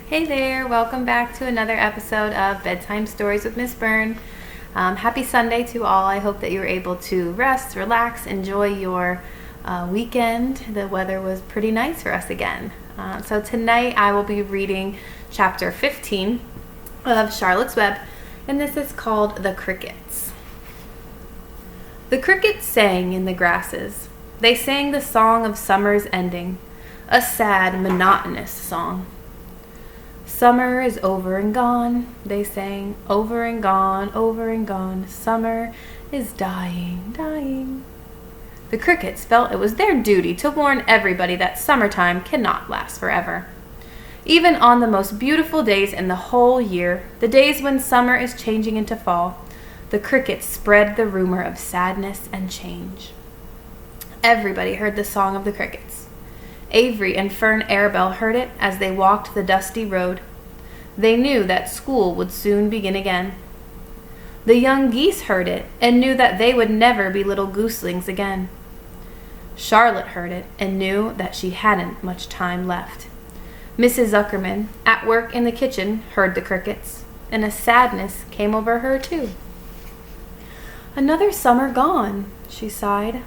Hey there, welcome back to another episode of Bedtime Stories with Miss Byrne. Happy Sunday to all. I hope that you were able to rest, relax, enjoy your weekend. The weather was pretty nice for us again. So tonight I will be reading chapter 15 of Charlotte's Web, and this is called The Crickets. The crickets sang in the grasses. They sang the song of summer's ending, a sad, monotonous song. Summer is over and gone, they sang, over and gone, over and gone. Summer is dying, dying. The crickets felt it was their duty to warn everybody that summertime cannot last forever. Even on the most beautiful days in the whole year, the days when summer is changing into fall, the crickets spread the rumor of sadness and change. Everybody heard the song of the crickets. Avery and Fern Arabelle heard it as they walked the dusty road. They knew that school would soon begin again. The young geese heard it and knew that they would never be little gooselings again. Charlotte heard it and knew that she hadn't much time left. Mrs. Zuckerman, at work in the kitchen, heard the crickets, and a sadness came over her too. "Another summer gone," she sighed.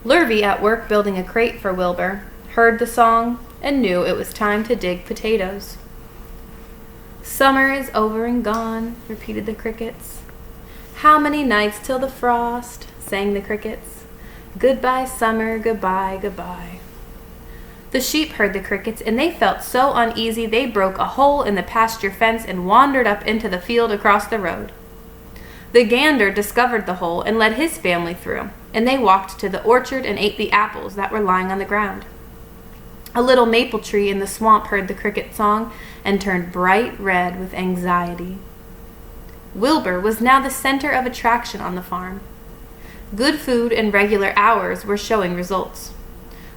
Lurvy, at work building a crate for Wilbur, heard the song and knew it was time to dig potatoes. "Summer is over and gone," repeated the crickets. "How many nights till the frost?" sang the crickets. "Goodbye, summer, goodbye, goodbye." The sheep heard the crickets, and they felt so uneasy they broke a hole in the pasture fence and wandered up into the field across the road. The gander discovered the hole and led his family through, and they walked to the orchard and ate the apples that were lying on the ground. A little maple tree in the swamp heard the cricket song and turned bright red with anxiety. Wilbur was now the center of attraction on the farm. Good food and regular hours were showing results.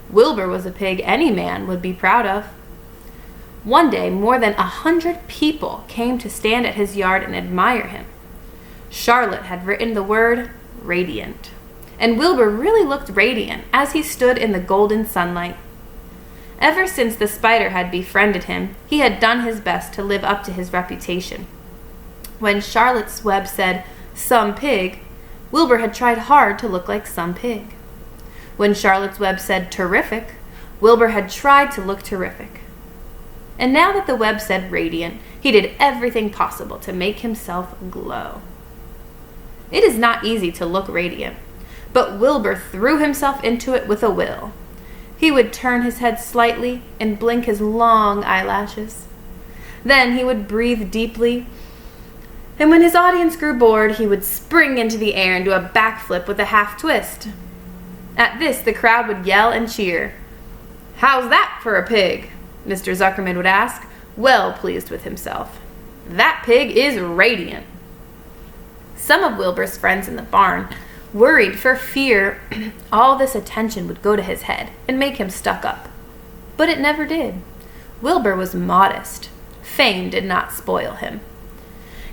Wilbur was a pig any man would be proud of. One day, more than 100 people came to stand at his yard and admire him. Charlotte had written the word radiant, and Wilbur really looked radiant as he stood in the golden sunlight. Ever since the spider had befriended him, he had done his best to live up to his reputation. When Charlotte's Web said, "some pig," Wilbur had tried hard to look like some pig. When Charlotte's Web said, "terrific," Wilbur had tried to look terrific. And now that the web said radiant, he did everything possible to make himself glow. It is not easy to look radiant, but Wilbur threw himself into it with a will. He would turn his head slightly and blink his long eyelashes. Then he would breathe deeply, and when his audience grew bored, he would spring into the air and do a backflip with a half twist. At this, the crowd would yell and cheer. "How's that for a pig?" Mr. Zuckerman would ask, well pleased with himself. "That pig is radiant." Some of Wilbur's friends in the barn worried for fear all this attention would go to his head and make him stuck up. But it never did. Wilbur was modest. Fame did not spoil him.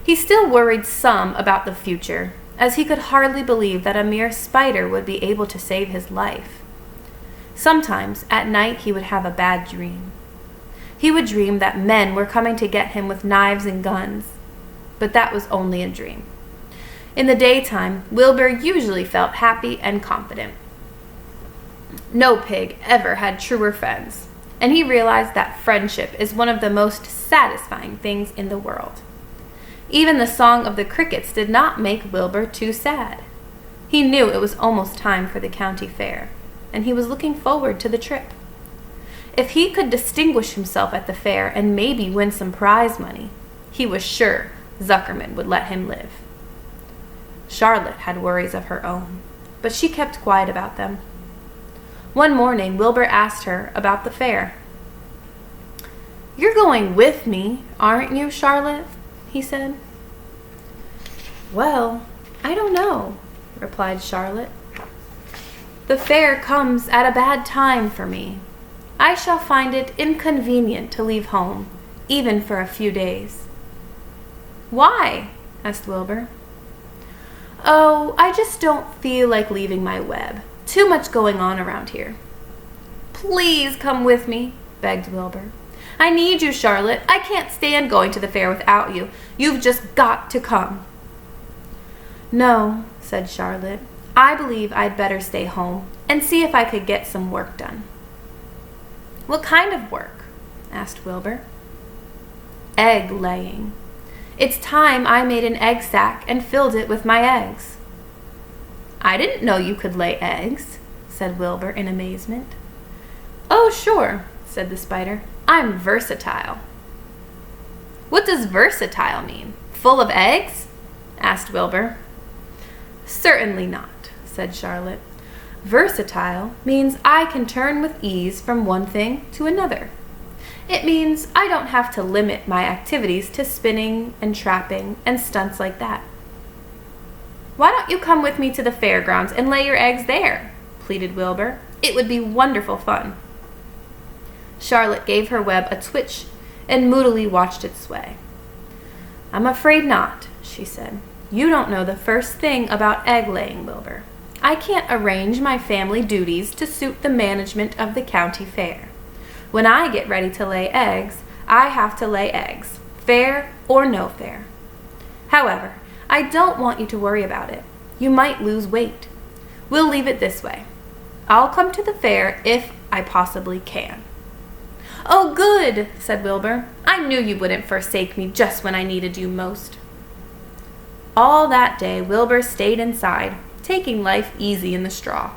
He still worried some about the future, as he could hardly believe that a mere spider would be able to save his life. Sometimes, at night, he would have a bad dream. He would dream that men were coming to get him with knives and guns, but that was only a dream. In the daytime, Wilbur usually felt happy and confident. No pig ever had truer friends, and he realized that friendship is one of the most satisfying things in the world. Even the song of the crickets did not make Wilbur too sad. He knew it was almost time for the county fair, and he was looking forward to the trip. If he could distinguish himself at the fair and maybe win some prize money, he was sure Zuckerman would let him live. Charlotte had worries of her own, but she kept quiet about them. One morning, Wilbur asked her about the fair. "You're going with me, aren't you, Charlotte?" he said. "Well, I don't know," replied Charlotte. "The fair comes at a bad time for me. I shall find it inconvenient to leave home, even for a few days." "Why?" asked Wilbur. "Oh, I just don't feel like leaving my web. Too much going on around here." "Please come with me," begged Wilbur. I need you, Charlotte. I can't stand going to the fair without you. You've just got to come." "No," said Charlotte. "I believe I'd better stay home and see if I could get some work done." "What kind of work?" asked Wilbur. "Egg laying. It's time I made an egg sack and filled it with my eggs." "I didn't know you could lay eggs," said Wilbur in amazement. "Oh, sure," said the spider. "I'm versatile." "What does versatile mean? Full of eggs?" asked Wilbur. "Certainly not," said Charlotte. "Versatile means I can turn with ease from one thing to another. It means I don't have to limit my activities to spinning and trapping and stunts like that." "Why don't you come with me to the fairgrounds and lay your eggs there?" pleaded Wilbur. "It would be wonderful fun." Charlotte gave her web a twitch and moodily watched it sway. "I'm afraid not," she said. "You don't know the first thing about egg laying, Wilbur. I can't arrange my family duties to suit the management of the county fair. When I get ready to lay eggs, I have to lay eggs, fair or no fair. However, I don't want you to worry about it. You might lose weight. We'll leave it this way. I'll come to the fair if I possibly can." "Oh, good," said Wilbur. "I knew you wouldn't forsake me just when I needed you most." All that day, Wilbur stayed inside, taking life easy in the straw.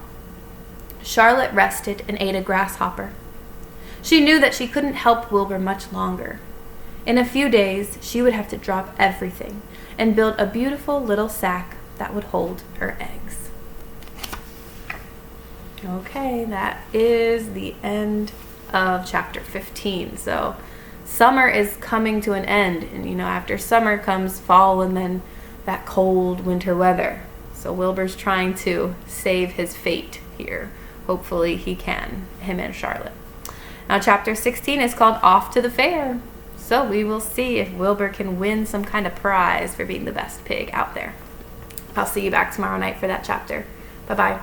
Charlotte rested and ate a grasshopper. She knew that she couldn't help Wilbur much longer. In a few days, she would have to drop everything and build a beautiful little sack that would hold her eggs. Okay, that is the end of chapter 15. So summer is coming to an end, and after summer comes fall and then that cold winter weather. So Wilbur's trying to save his fate here. Hopefully he can, him and Charlotte. Now chapter 16 is called Off to the Fair. So we will see if Wilbur can win some kind of prize for being the best pig out there. I'll see you back tomorrow night for that chapter. Bye-bye.